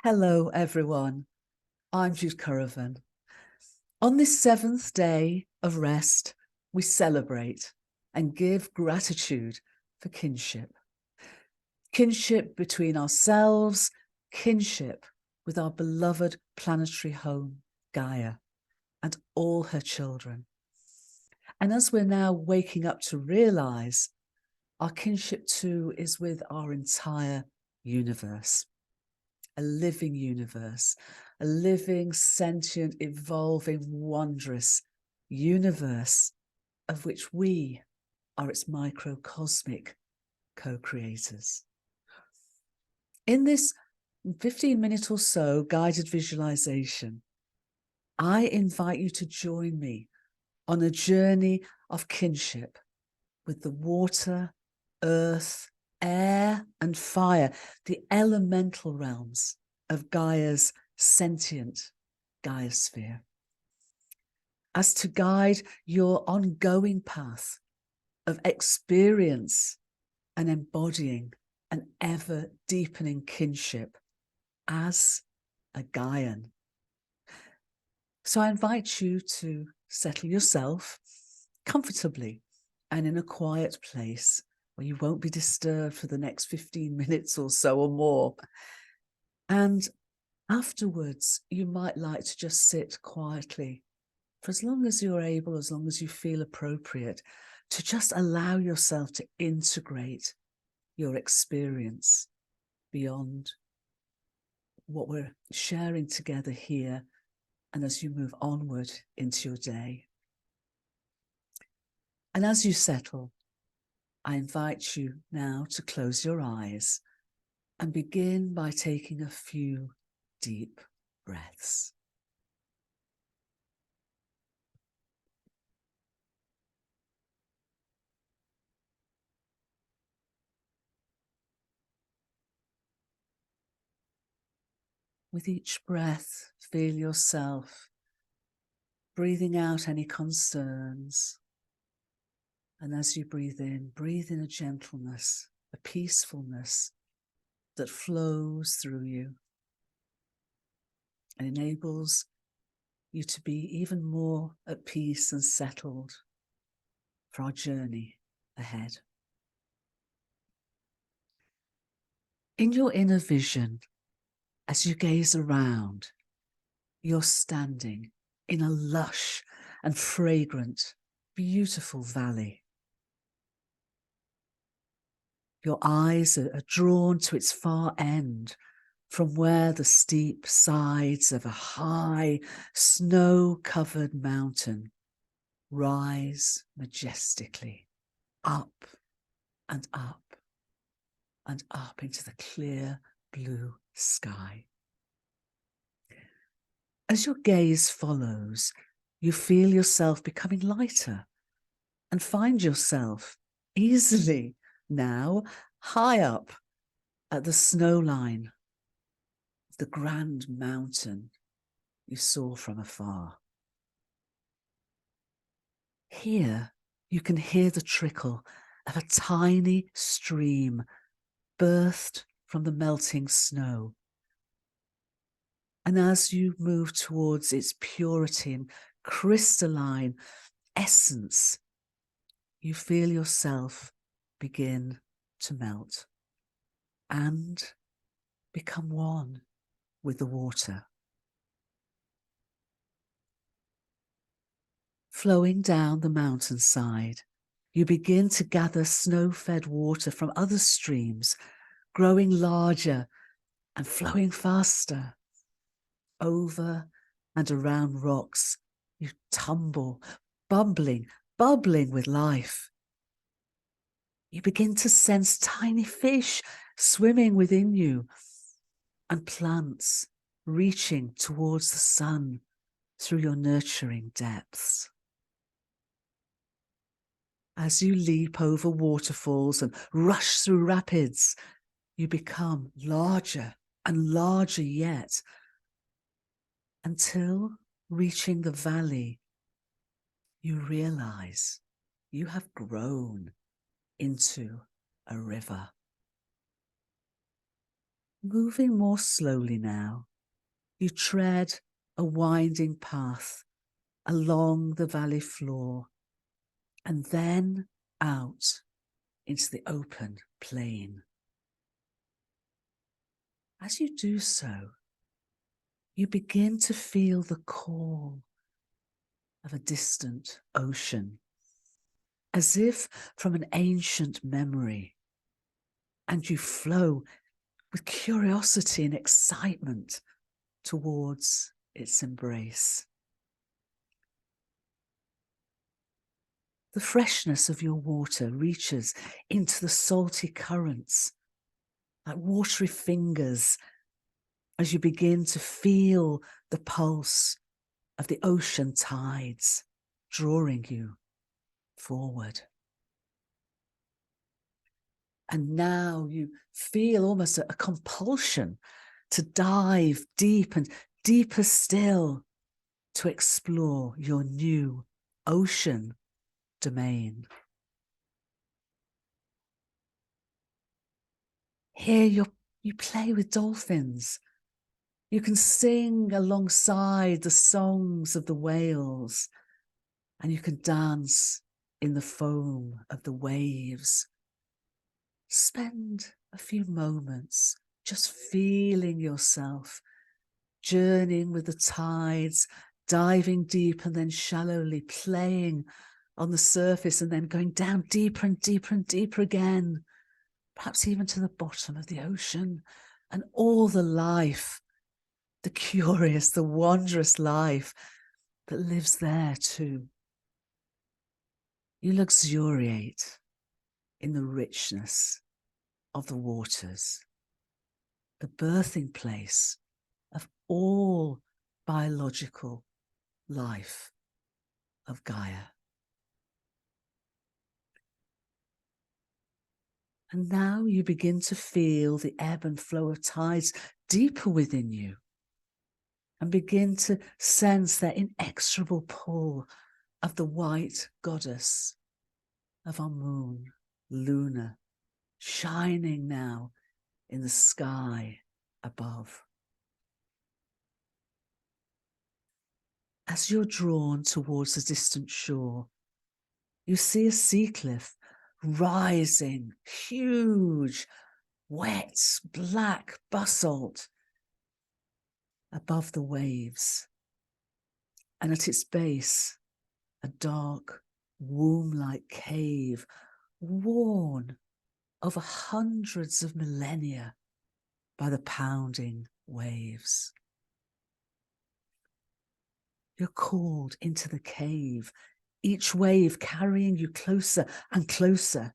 Hello, everyone. I'm Jude Currivan. On this seventh day of rest, we celebrate and give gratitude for kinship. Kinship between ourselves, kinship with our beloved planetary home, Gaia, and all her children. And as we're now waking up to realize, our kinship too is with our entire universe. A living universe, a living, sentient, evolving, wondrous universe of which we are its microcosmic co-creators. In this 15-minute or so guided visualization, I invite you to join me on a journey of kinship with the water, earth, air and fire, the elemental realms of Gaia's sentient Gaiosphere, as to guide your ongoing path of experience and embodying an ever deepening kinship as a Gaian. So I invite you to settle yourself comfortably and in a quiet place where you won't be disturbed for the next 15 minutes or so or more. And afterwards, you might like to just sit quietly for as long as you're able, as long as you feel appropriate, to just allow yourself to integrate your experience beyond what we're sharing together here and as you move onward into your day. And as you settle, I invite you now to close your eyes and begin by taking a few deep breaths. With each breath, feel yourself breathing out any concerns. And as you breathe in a gentleness, a peacefulness that flows through you and enables you to be even more at peace and settled for our journey ahead. In your inner vision, as you gaze around, you're standing in a lush and fragrant, beautiful valley. Your eyes are drawn to its far end, from where the steep sides of a high, snow-covered mountain rise majestically up and up and up into the clear blue sky. As your gaze follows, you feel yourself becoming lighter and find yourself easily now high up at the snow line of the grand mountain you saw from afar. Here you can hear the trickle of a tiny stream birthed from the melting snow. And as you move towards its purity and crystalline essence, you feel yourself begin to melt and become one with the water. Flowing down the mountainside, you begin to gather snow-fed water from other streams, growing larger and flowing faster. Over and around rocks, you tumble, bubbling with life. You begin to sense tiny fish swimming within you and plants reaching towards the sun through your nurturing depths. As you leap over waterfalls and rush through rapids, you become larger and larger yet, until reaching the valley, you realize you have grown into a river. Moving more slowly now, you tread a winding path along the valley floor and then out into the open plain. As you do so, you begin to feel the call of a distant ocean, as if from an ancient memory, and you flow with curiosity and excitement towards its embrace. The freshness of your water reaches into the salty currents like watery fingers as you begin to feel the pulse of the ocean tides drawing you forward. And now you feel almost a compulsion to dive deep and deeper still to explore your new ocean domain. Here you play with dolphins. You can sing alongside the songs of the whales, and you can dance in the foam of the waves. Spend a few moments just feeling yourself, journeying with the tides, diving deep and then shallowly playing on the surface and then going down deeper and deeper and deeper again, perhaps even to the bottom of the ocean, and all the life, the curious, the wondrous life that lives there too. You luxuriate in the richness of the waters, the birthing place of all biological life of Gaia. And now you begin to feel the ebb and flow of tides deeper within you and begin to sense their inexorable pull of the white goddess of our moon, Luna, shining now in the sky above. As you're drawn towards the distant shore, you see a sea cliff rising, huge, wet, black basalt above the waves. And at its base, a dark, womb-like cave, worn over hundreds of millennia by the pounding waves. You're called into the cave, each wave carrying you closer and closer.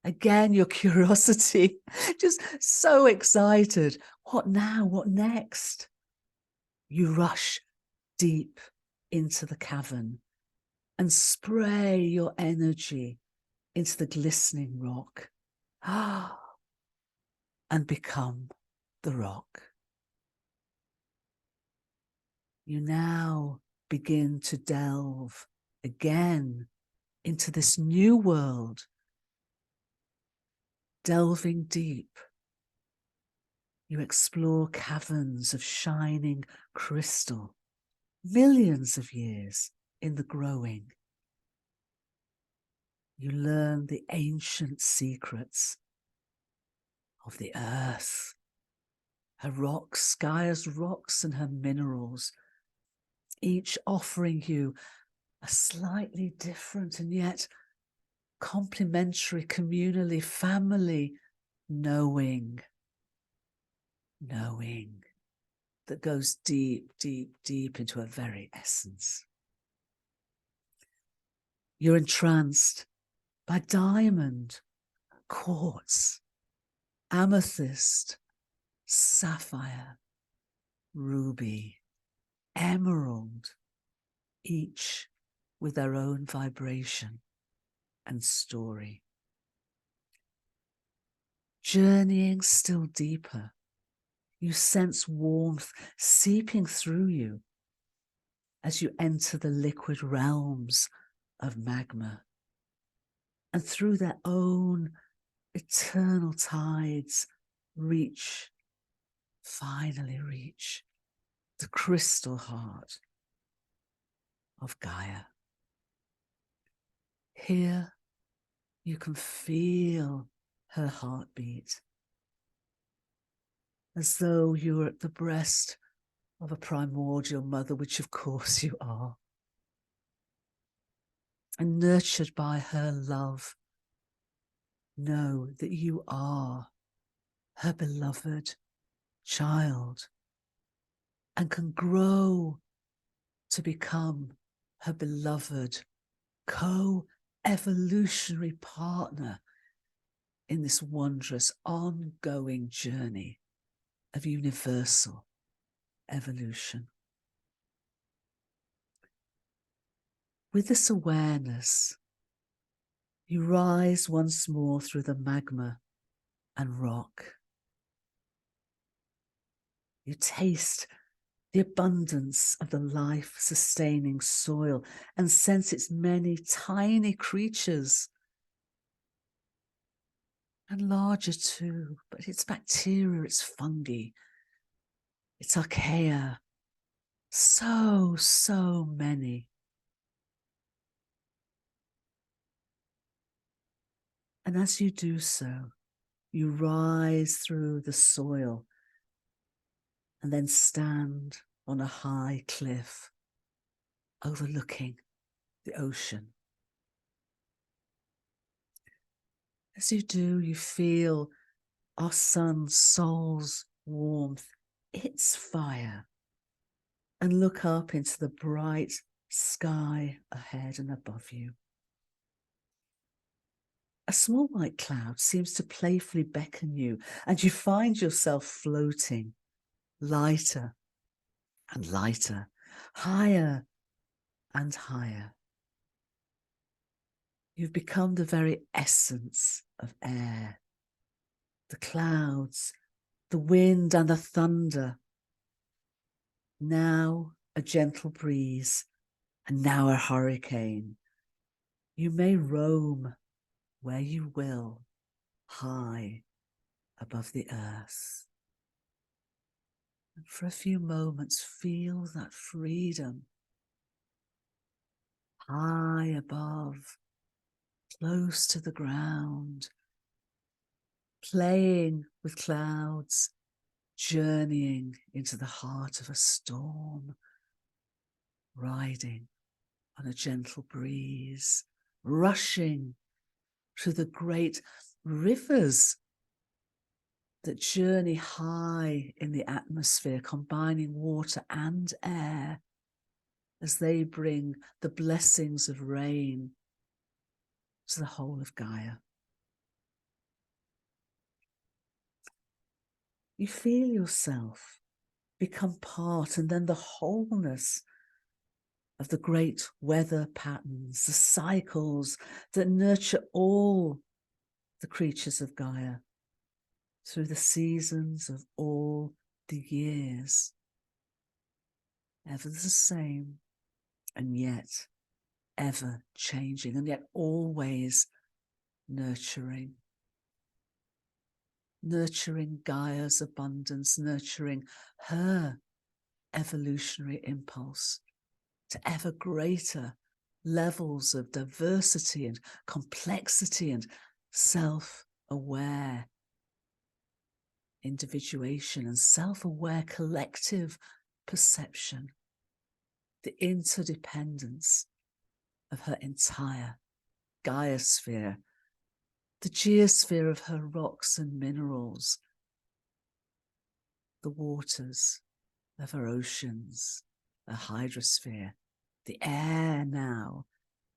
Again, your curiosity, just so excited. What now? What next? You rush deep into the cavern and spray your energy into the glistening rock. And become the rock. You now begin to delve again into this new world, delving deep. You explore caverns of shining crystal, millions of years in the growing. You learn the ancient secrets of the earth, her rocks, Gaia's rocks and her minerals, each offering you a slightly different and yet complementary, communally, family knowing that goes deep, deep, deep into her very essence. You're entranced by diamond, quartz, amethyst, sapphire, ruby, emerald, each with their own vibration and story. Journeying still deeper, you sense warmth seeping through you as you enter the liquid realms of magma, and through their own eternal tides reach finally reach the crystal heart of Gaia. Here you can feel her heartbeat, as though you were at the breast of a primordial mother, which of course you are, and nurtured by her love. Know that you are her beloved child and can grow to become her beloved co-evolutionary partner in this wondrous ongoing journey of universal evolution. With this awareness, you rise once more through the magma and rock. You taste the abundance of the life-sustaining soil and sense its many tiny creatures, and larger too, but it's bacteria, it's fungi, it's archaea, so many. And as you do so, you rise through the soil and then stand on a high cliff overlooking the ocean. As you do, you feel our sun's soul's warmth, its fire, and look up into the bright sky ahead and above you. A small white cloud seems to playfully beckon you, and you find yourself floating lighter and lighter, higher and higher. You've become the very essence of air. The clouds, the wind and the thunder. Now a gentle breeze, and now a hurricane. You may roam where you will, high above the earth. And for a few moments, feel that freedom. High above, close to the ground, playing with clouds, journeying into the heart of a storm, riding on a gentle breeze, rushing through the great rivers that journey high in the atmosphere, combining water and air as they bring the blessings of rain to the whole of Gaia. You feel yourself become part, and then the wholeness of the great weather patterns, the cycles that nurture all the creatures of Gaia through the seasons of all the years. Ever the same, and yet ever changing, and yet always nurturing. Nurturing Gaia's abundance, nurturing her evolutionary impulse to ever greater levels of diversity and complexity and self-aware individuation and self-aware collective perception, the interdependence of her entire Gaia sphere, the geosphere of her rocks and minerals, the waters of her oceans, her hydrosphere, the air now,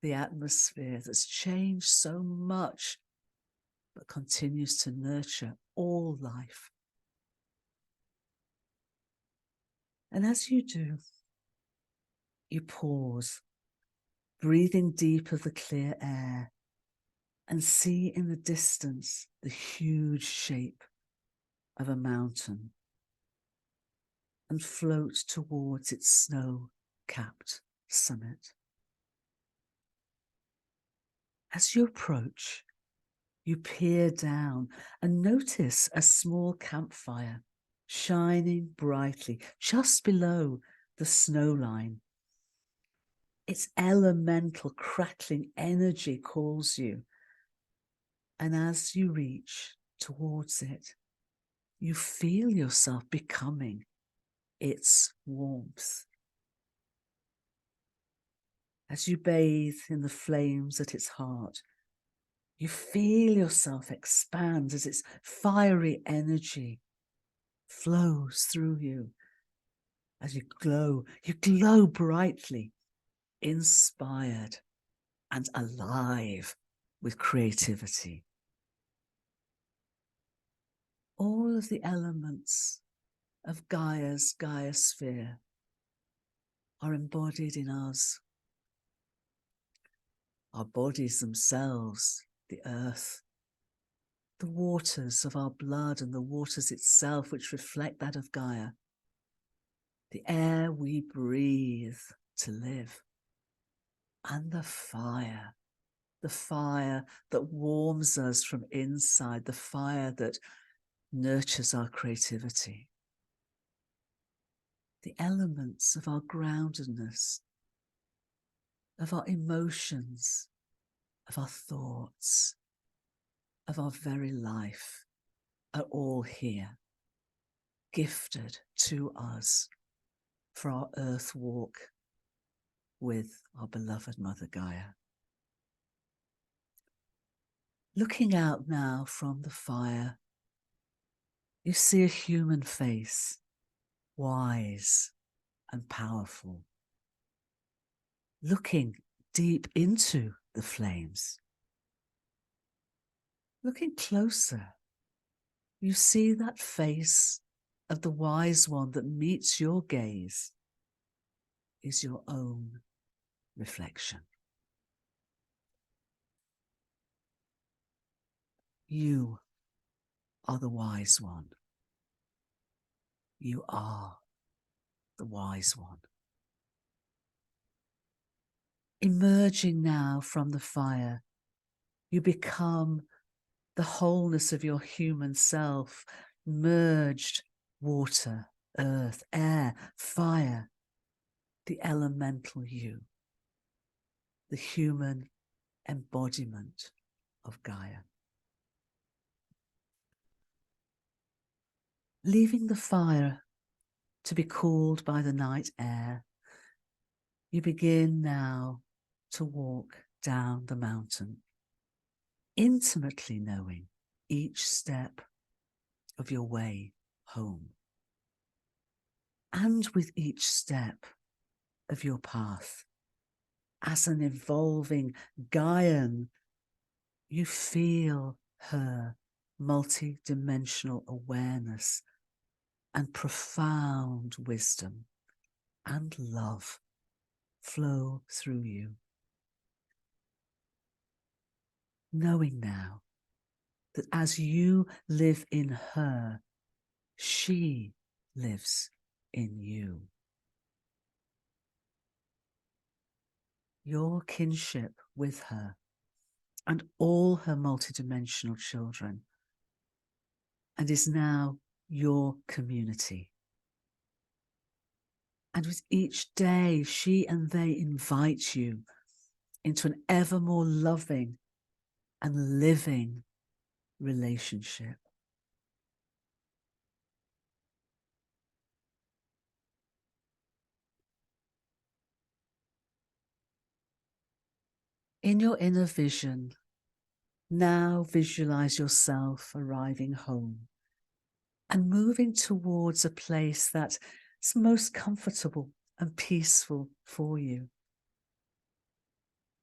the atmosphere that's changed so much but continues to nurture all life. And as you do, you pause, breathing deep of the clear air, and see in the distance the huge shape of a mountain, and float towards its snow-capped summit. As you approach, you peer down and notice a small campfire shining brightly just below the snow line. Its elemental crackling energy calls you. And as you reach towards it, you feel yourself becoming its warmth. As you bathe in the flames at its heart, you feel yourself expand as its fiery energy flows through you. As you glow brightly, inspired and alive with creativity. All of the elements of Gaia's Gaia sphere are embodied in us. Our bodies themselves, the earth, the waters of our blood and the waters itself which reflect that of Gaia, the air we breathe to live, and the fire that warms us from inside, the fire that nurtures our creativity, the elements of our groundedness, of our emotions, of our thoughts, of our very life are all here, gifted to us for our earth walk with our beloved Mother Gaia. Looking out now from the fire, you see a human face, wise and powerful, looking deep into the flames. Looking closer, you see that face of the wise one that meets your gaze is your own reflection. You are the wise one. You are the wise one. Emerging now from the fire, you become the wholeness of your human self, merged water, earth, air, fire, the elemental you, the human embodiment of Gaia. Leaving the fire to be cooled by the night air, you begin now to walk down the mountain, intimately knowing each step of your way home. And with each step of your path, as an evolving Gaian, you feel her multi-dimensional awareness and profound wisdom and love flow through you. Knowing now that as you live in her, she lives in you. Your kinship with her and all her multidimensional children, and is now your community. And with each day, she and they invite you into an ever more loving and living relationship. In your inner vision, now visualize yourself arriving home and moving towards a place that's most comfortable and peaceful for you.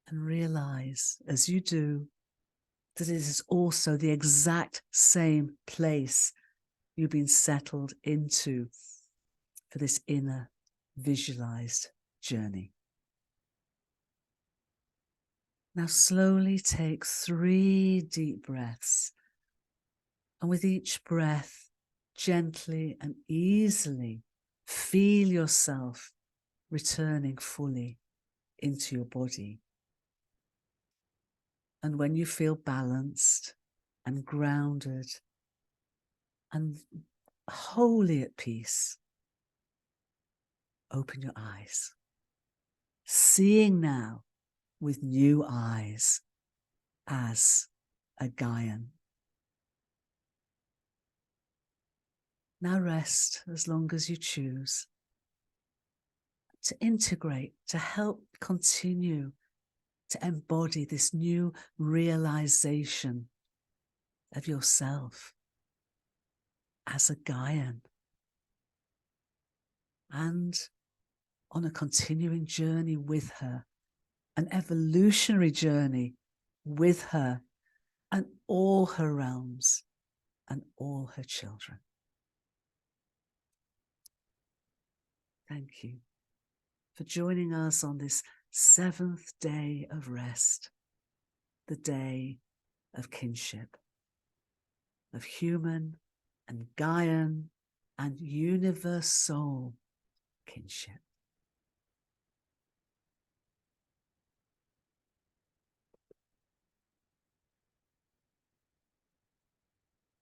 And realize as you do that it is also the exact same place you've been settled into for this inner visualized journey. Now slowly take 3 deep breaths, and with each breath, gently and easily feel yourself returning fully into your body. And when you feel balanced and grounded and wholly at peace. Open your eyes, seeing now with new eyes as a Gaian. Now rest as long as you choose, to integrate, to help continue to embody this new realization of yourself as a Gaian, and on a continuing journey with her, an evolutionary journey with her and all her realms and all her children. Thank you for joining us on this 7th day of rest, the day of kinship, of human and Gaian and universal kinship.